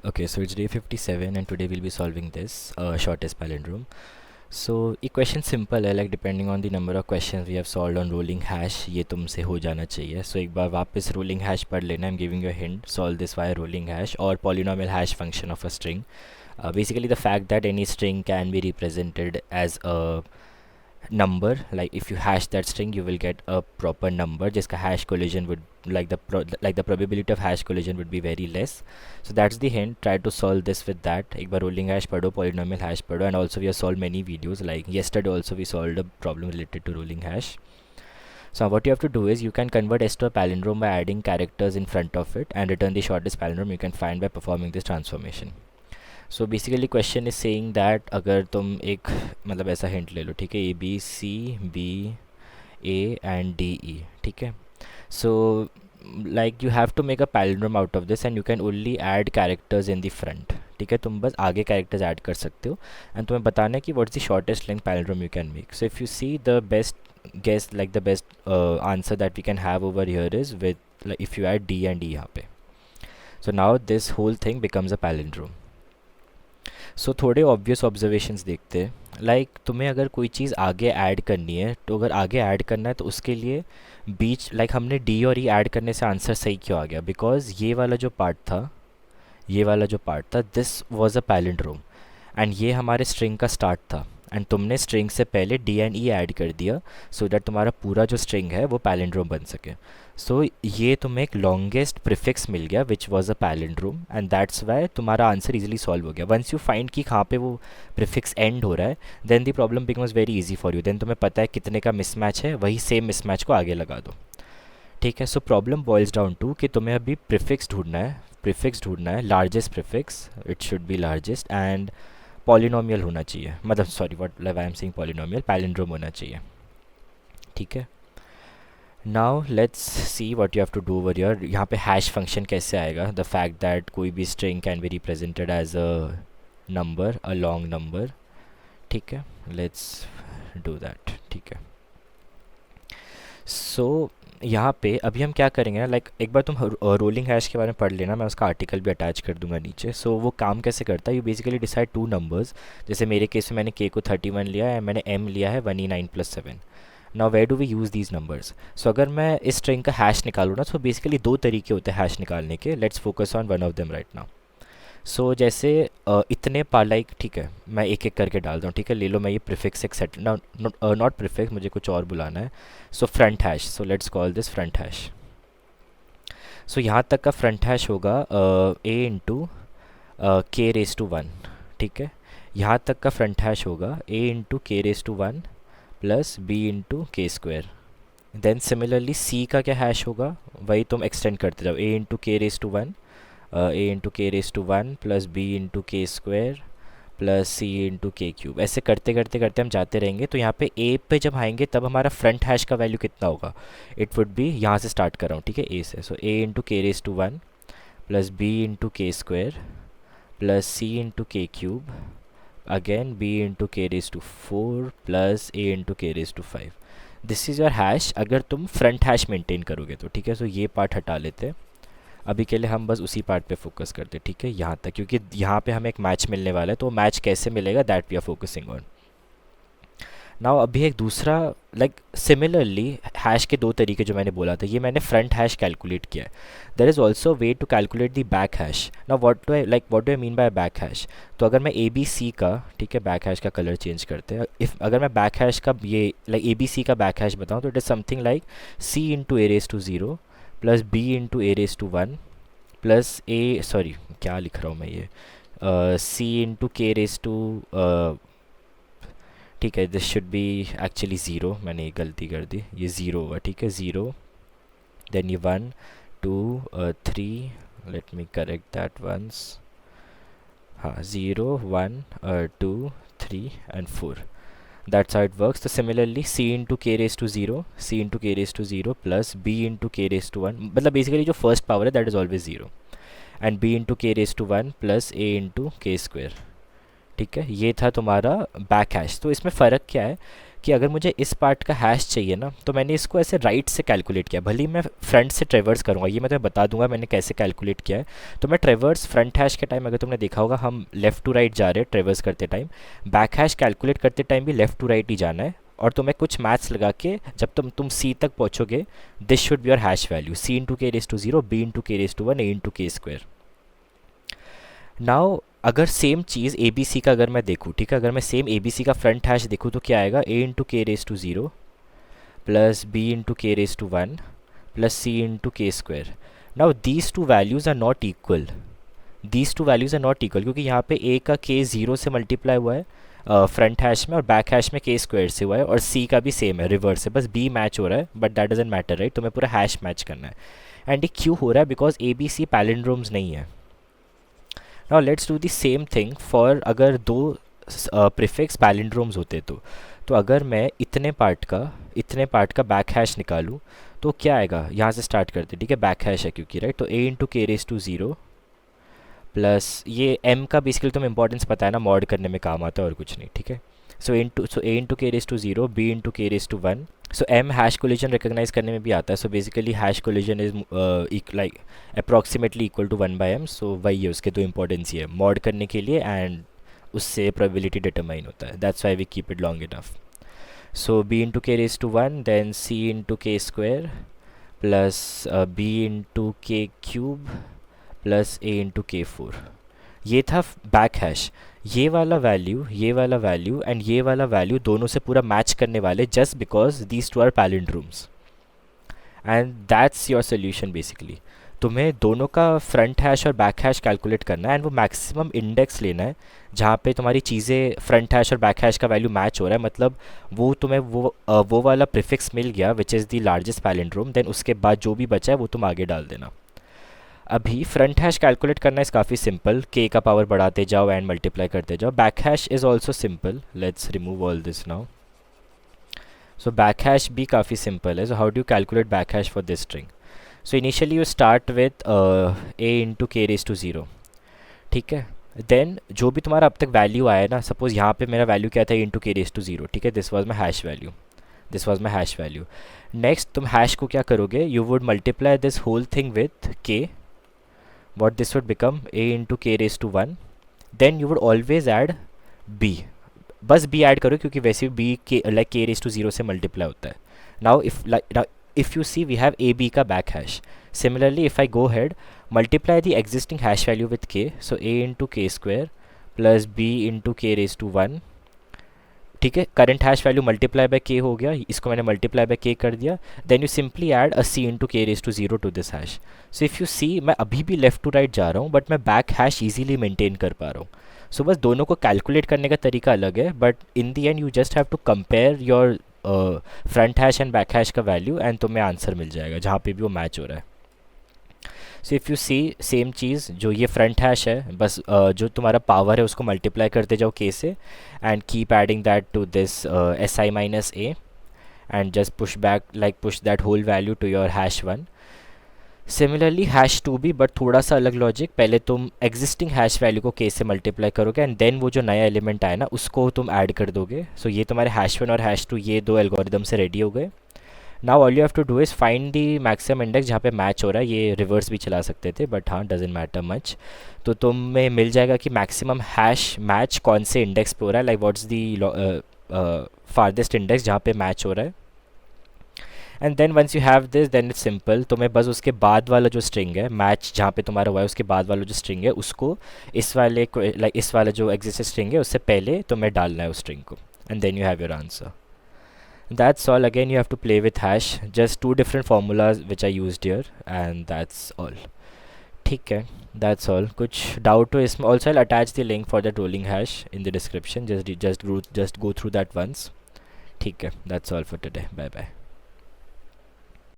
Okay, so it's day 57 and today we'll be solving this shortest palindrome. So ये question simple है, like depending on the number of questions we have solved on rolling hash ये तुमसे हो जाना चाहिए. So एक बार वापस rolling hash पढ़ लेना. I'm giving you a hint. Solve this via rolling hash or polynomial hash function of a string. Basically the fact that any string can be represented as a number, like if you hash that string you will get a proper number जिसका hash collision would like the probability of hash collision would be very less. So that's the hint. Try to solve this with that. एक बार rolling hash पढ़ो, polynomial hash पढ़ो, and also we have solved many videos, like yesterday also we solved a problem related to rolling hash. So what you have to do is you can convert S to a palindrome by adding characters in front of it and return the shortest palindrome you can find by performing this transformation. So basically question is saying that अगर तुम एक मतलब ऐसा hint ले लो, ठीक है, A B C B A and D E, ठीक है. So like you have to make a palindrome out of this and you can only add characters in the front, ठीक है. तुम बस आगे कैरेक्टर्स ऐड कर सकते हो एंड तुम्हें बताना है कि what is the shortest length palindrome you can make. So if you see the best guess, like the best answer that we can have over here is with if you add D and E यहाँ पे. So now this whole thing becomes a palindrome. So थोड़े obvious observations देखते हैं. Like तुम्हें अगर कोई चीज़ आगे add करनी है, तो अगर आगे ऐड करना है तो उसके लिए बीच हमने डी और ई ऐड करने से आंसर सही क्यों आ गया? बिकॉज ये वाला जो पार्ट था, ये वाला जो पार्ट था, this was a palindrome and ये हमारे स्ट्रिंग का स्टार्ट था एंड तुमने स्ट्रिंग से पहले डी एंड ई ऐड कर दिया सो दैट तुम्हारा पूरा जो स्ट्रिंग है वो पैलिंड्रोम बन सके. सो ये तुम्हें एक लॉन्गेस्ट प्रिफिक्स मिल गया which was a palindrome and that's why तुम्हारा आंसर इजीली सॉल्व हो गया. वंस यू फाइंड कि कहाँ पे वो प्रिफिक्स एंड हो रहा है, then the problem becomes very easy for you. Then तुम्हें पता है कितने का मिसमैच है, वही सेम मिसमैच को आगे लगा दो, ठीक है. So problem boils down to कि तुम्हें अभी प्रिफिक्स ढूंढना है, largest prefix, it should be largest and polynomial होना चाहिए, मतलब sorry what I am saying polynomial, palindrome होना चाहिए, ठीक है. Now let's see what you have to do over here. यहाँ पे हैश फंक्शन कैसे आएगा? द फैक्ट दैट कोई भी string can be represented as a number, a long number, ठीक है. लेट्स डू दैट, ठीक है. सो यहाँ पे अभी हम क्या करेंगे ना, लाइक एक बार तुम रोलिंग हैश के बारे में पढ़ लेना, मैं उसका आर्टिकल भी अटैच कर दूंगा नीचे. सो वो काम कैसे करता है? You basically decide two numbers. जैसे मेरे केस में मैंने के को 31 लिया है, मैंने एम लिया है 1e9+7. Now where do we use these numbers? So अगर मैं इस स्ट्रिंग का हैश निकालूँ ना, तो बेसिकली दो तरीके होते हैं हैश निकालने के. Let's focus on one of them right now. So जैसे इतने पार, लाइक ठीक है, मैं एक एक करके डालता हूँ, ठीक है. ले लो, मैं ये प्रीफिक्स एक सेट, नॉट प्रीफिक्स, मुझे कुछ और बुलाना है. So front hash, so let's call this front hash. So यहाँ तक का फ्रंट हैश होगा ए इंटू के रेस टू वन, ठीक है. यहाँ तक का फ्रंट हैश होगा ए इंटू के raise to one plus B into के स्क्वेयर. देन सिमिलरली सी का क्या हैश होगा, वही तुम एक्सटेंड करते जाओ, ए इंटू के raise to one, A into के raise to one plus B into के square plus C into k cube. ऐसे करते करते करते हम जाते रहेंगे. तो यहाँ पे ए पे जब आएंगे तब हमारा फ्रंट हैश का वैल्यू कितना होगा? इट वुड बी, यहाँ से स्टार्ट कर रहा हूँ, ठीक है, ए से. सो ए इंटू के raise to one plus B into के square plus C into k cube, again B into के raise to four plus A into के raise to five. This is your hash अगर तुम front hash maintain करोगे तो, ठीक है. सो ये पार्ट हटा लेते हैं अभी के लिए, हम बस उसी पार्ट पे फोकस करते हैं, ठीक है, यहाँ तक, क्योंकि यहाँ पे हमें एक मैच मिलने वाला है. तो मैच कैसे मिलेगा, that we are focusing on. Now अभी एक दूसरा, लाइक सिमिलरली हैश के दो तरीके जो मैंने बोला था, ये मैंने फ्रंट हैश कैलकुलेट किया है. There is also way to calculate the back hash. Now what do I mean by back hash? तो अगर मैं ए बी सी का, ठीक है, बैक हैश का कलर चेंज करते हैं. इफ़ अगर मैं बैक हैश का ये लाइक ए बी सी का बैक हैश बताऊँ तो it is something like C into A raise to zero plus B into A raise to one plus A, sorry क्या लिख रहा हूँ मैं ये, सी इंटू के रेस टू, ठीक है, this should be actually zero, मैंने एक गलती कर दी, ये ज़ीरो हुआ, ठीक है, ज़ीरो, देन ये one two three, let me correct that once, हाँ, zero one two three and four. That's how it works. तो सिमिलरली सी इंटू के raise to zero, C into के raise to zero plus B into के raise to one, मतलब basically जो first power है that is always zero, and B into के raise to one plus A into के square, ठीक है. ये था तुम्हारा बैक हैश. तो इसमें फ़र्क क्या है कि अगर मुझे इस पार्ट का हैश चाहिए ना, तो मैंने इसको ऐसे राइट से कैलकुलेट किया, भले ही मैं फ्रंट से ट्रेवर्स करूँगा, ये मैं तुम्हें बता दूंगा मैंने कैसे कैलकुलेट किया है। तो मैं ट्रेवर्स फ्रंट हैश के टाइम, अगर तुमने देखा होगा हम लेफ़्ट टू राइट जा रहे हैं ट्रेवर्स करते टाइम, बैक हैश कैलकुलेट करते टाइम भी लेफ़्ट टू राइट ही जाना है। और तुम्हें कुछ मैथ्स लगा के जब तुम सी तक पहुँचोगे, this should be your hash value, C into के रेस टू 0, बी इंटू के raise to 1, A into k square. Now अगर सेम चीज़ ए बी सी का अगर मैं देखूँ, ठीक है, अगर मैं सेम ए बी सी का फ्रंट हैश देखूँ तो क्या आएगा, ए इंटू के raise to 0 plus B into के raise to 1 plus C into k square. Now these two values are not equal, these two values are not equal, क्योंकि यहाँ पे ए का के 0 से मल्टीप्लाई हुआ है फ्रंट हैश में, और बैक हैश में के स्क्वायर से हुआ है, और सी का भी सेम है रिवर्स है, बस बी मैच हो रहा है, but that doesn't matter right, तुम्हें पूरा हैश मैच करना है। एंड ये क्यों हो रहा है, बिकॉज ए बी सी पैलिंड्रोम्स नहीं है। Now let's do the same thing for अगर दो प्रीफिक्स पैलिंड्रोम्स होते तो अगर मैं इतने पार्ट का बैक हैश निकालूँ तो क्या आएगा, यहाँ से स्टार्ट करते, ठीक है, बैक हैश है क्योंकि राइट, तो ए इंटू के रेस टू 0 प्लस ये एम का बेसिकली तुम्हें इंपॉर्टेंस पता है ना, मॉड करने में काम आता है और कुछ नहीं, ठीक है। सो ए इंटू के रेस टू 0, बी इंटू के raise to 1, so M hash collision recognise करने में भी आता है, so basically hash collision is like approximately equal to 1/m, सो वही है उसके दो इंपॉर्टेंस ही है, मॉड करने के लिए एंड उससे प्रोबेबिलिटी डिटरमाइन होता है, that's why we keep it long enough. So B into के raise to 1, then C into k square plus B into k cube plus A into k 4, ये था बैक हैश। ये वाला value and ये वाला value दोनों से पूरा मैच करने वाले, just because these two are palindromes, and that's your solution basically. तुम्हें दोनों का फ्रंट हैश और बैक हैश कैलकुलेट करना है, एंड वो मैक्सिमम इंडेक्स लेना है जहाँ पे तुम्हारी चीज़ें फ्रंट हैश और बैक हैश का वैल्यू मैच हो रहा है, मतलब वो तुम्हें वो वाला प्रीफिक्स मिल गया which is the largest palindrome, then उसके बाद जो भी बचा है वो तुम आगे डाल देना। अभी फ्रंट हैश कैलकुलेट करना इज़ काफ़ी सिंपल, के का पावर बढ़ाते जाओ एंड मल्टीप्लाई करते जाओ। Back hash is also simple, let's remove all this now. So back hash भी काफ़ी सिंपल है। So how do you calculate back hash for this string? So initially you start with A into के raise to 0, ठीक है, then जो भी तुम्हारा अब तक वैल्यू आया ना, सपोज यहाँ पे मेरा वैल्यू क्या था, इंटू के रेस टू 0, ठीक है, this was my hash value. Next तुम हैश को क्या करोगे, you would multiply this whole thing with K, what this would become a into k raised to 1, then you would always add b, बस b add करो क्योंकि वैसे b k like k raised to 0 से multiply होता है। now if you see we have a b का back hash, similarly if I go ahead multiply the existing hash value with k, so a into k square plus b into k raised to 1, ठीक है, current hash value multiply by के हो गया, इसको मैंने multiply by k कर दिया, then you simply add a C into के raise to 0 to this hash. So if you see मैं अभी भी लेफ्ट टू राइट जा रहा हूँ, बट मैं बैक हैश ईजिली मेंटेन कर पा रहा हूँ। सो बस दोनों को कैलकुलेट करने का तरीका अलग है, but in the end you just have to compare your front hash and back hash का वैल्यू, एंड तुम्हें आंसर मिल जाएगा जहाँ पे भी वो मैच हो रहा है। So if you see same चीज़, जो ये फ्रंट हैश है, बस जो तुम्हारा पावर है उसको मल्टीप्लाई करते जाओ के से, and keep adding that to this S I minus A, and just push that whole value to your hash 1। Similarly hash 2 भी, बट थोड़ा सा अलग लॉजिक, पहले तुम एग्जिस्टिंग हैश वैल्यू को के से मल्टीप्लाई करोगे, एंड देन वो जो नया एलिमेंट आया ना उसको तुम ऐड कर दोगे। सो ये तुम्हारे हैश 1 और हैश 2 ये दो एल्गोरिदम से रेडी हो गए। Now all you have to do is find the maximum index जहाँ पे मैच हो रहा है, ये रिवर्स भी चला सकते थे बट हाँ डजेंट मैटर मच। तो तुम्हें मिल जाएगा कि मैक्सिमम हैश मैच कौन से इंडेक्स पे हो रहा है, like what's the farthest index जहाँ पे मैच हो रहा है, and then once you have this then it's simple, तुम्हें बस उसके बाद वाला जो स्ट्रिंग है मैच जहाँ पे तुम्हारा हुआ है उसके बाद वाला जो स्ट्रिंग है उसको इस वाला जो एग्जिस्टिंग स्ट्रिंग है उससे पहले तुम्हें डालना है उस स्ट्रिंग को, and then you have your answer. That's all. Again you have to play with hash, just two different formulas which I used here, and that's all. ठीक है, that's all. कुछ doubt हो इसमें? Also I'll attach the link for the rolling hash in the description, just go through that once. ठीक है, that's all for today. Bye bye.